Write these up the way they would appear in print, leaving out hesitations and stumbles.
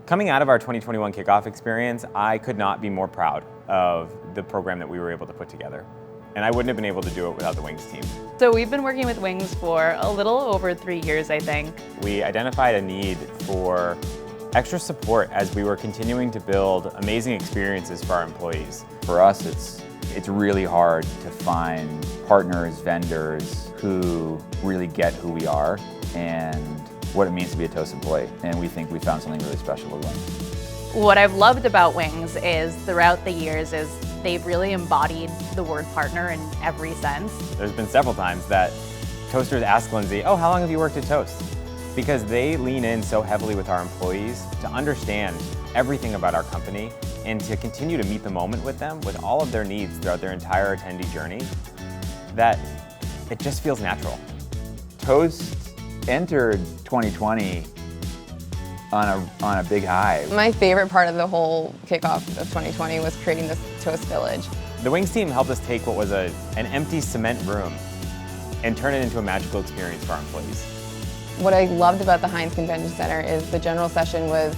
Coming out of our 2021 Kickoff experience, I could not be more proud of the program that we were able to put together. And I wouldn't have been able to do it without the Wings team. So we've been working with Wings for a little over 3 years, I think. We identified a need for extra support as we were continuing to build amazing experiences for our employees. For us, it's really hard to find partners, vendors who really get who we are and what it means to be a Toast employee. And we think we found something really special with Wings. What I've loved about Wings is throughout the years is they've really embodied the word partner in every sense. There's been several times that Toasters ask Lindsay, oh, how long have you worked at Toast? Because they lean in so heavily with our employees to understand everything about our company and to continue to meet the moment with them with all of their needs throughout their entire attendee journey, that it just feels natural. Toast entered 2020 on a big high. My favorite part of the whole kickoff of 2020 was creating this Toast Village. The Wings team helped us take what was an empty cement room and turn it into a magical experience for our employees. What I loved about the Heinz Convention Center is the general session was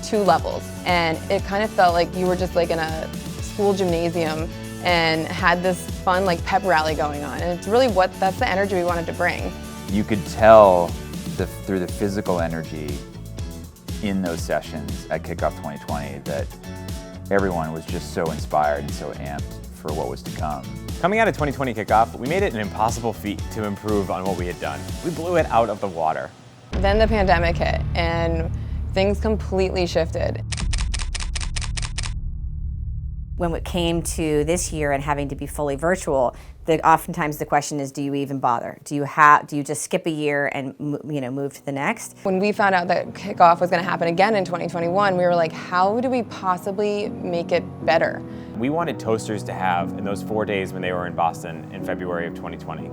2 levels, and it kind of felt like you were just like in a school gymnasium and had this fun like pep rally going on, and it's really that's the energy we wanted to bring. You could tell through the physical energy in those sessions at Kickoff 2020 that everyone was just so inspired and so amped for what was to come. Coming out of 2020 Kickoff, we made it an impossible feat to improve on what we had done. We blew it out of the water. Then the pandemic hit and things completely shifted. When it came to this year and having to be fully virtual, oftentimes the question is, do you even bother? Do you just skip a year and move to the next? When we found out that Kickoff was going to happen again in 2021, we were like, how do we possibly make it better? We wanted Toasters to have, in those 4 days when they were in Boston in February of 2020.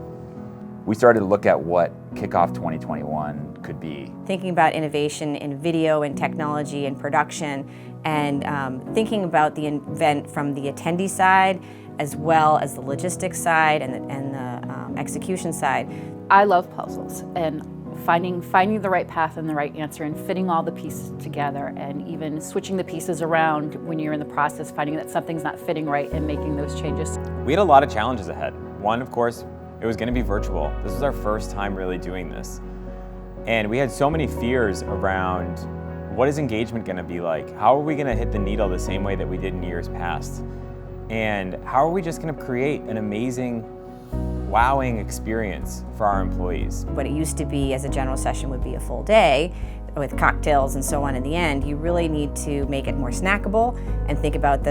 We started to look at what Kickoff 2021 could be. Thinking about innovation in video and technology and production, and thinking about the event from the attendee side as well as the logistics side and the execution side. I love puzzles and finding the right path and the right answer and fitting all the pieces together, and even switching the pieces around when you're in the process, finding that something's not fitting right and making those changes. We had a lot of challenges ahead. One, of course, it was going to be virtual. This was our first time really doing this. And we had so many fears around what is engagement going to be like? How are we going to hit the needle the same way that we did in years past? And how are we just going to create an amazing, wowing experience for our employees? What it used to be as a general session would be a full day with cocktails and so on in the end. You really need to make it more snackable and think about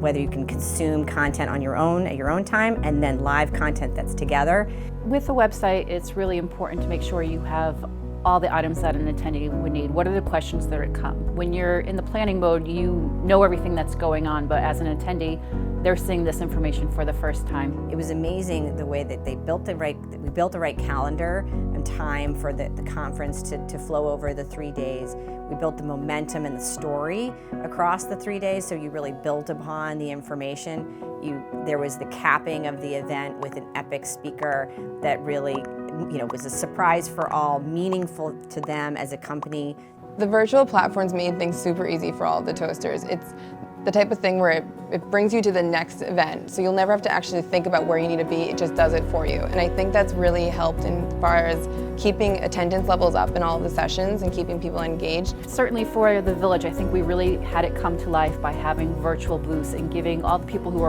whether you can consume content on your own at your own time, and then live content that's together. With the website, it's really important to make sure you have all the items that an attendee would need. What are the questions that would come? When you're in the planning mode, you know everything that's going on, but as an attendee, they're seeing this information for the first time. It was amazing the way that we built the right calendar and time for the conference to flow over the 3 days. We built the momentum and the story across the 3 days, so you really built upon the information. There was the capping of the event with an epic speaker that really was a surprise for all, meaningful to them as a company. The virtual platforms made things super easy for all of the Toasters. It's the type of thing where it brings you to the next event, so you'll never have to actually think about where you need to be, it just does it for you. And I think that's really helped as far as keeping attendance levels up in all of the sessions and keeping people engaged. Certainly for the Village, I think we really had it come to life by having virtual booths and giving all the people who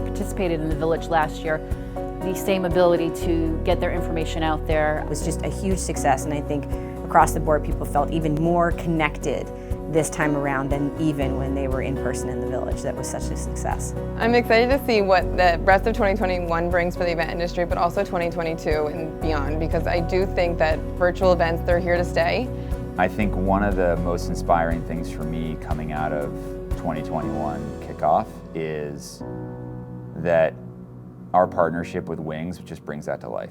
participated in the Village last year the same ability to get their information out there. It was just a huge success, and I think across the board people felt even more connected this time around than even when they were in person in the Village. That was such a success. I'm excited to see what the rest of 2021 brings for the event industry, but also 2022 and beyond, because I do think that virtual events, they're here to stay. I think one of the most inspiring things for me coming out of 2021 Kickoff is that our partnership with Wings just brings that to life.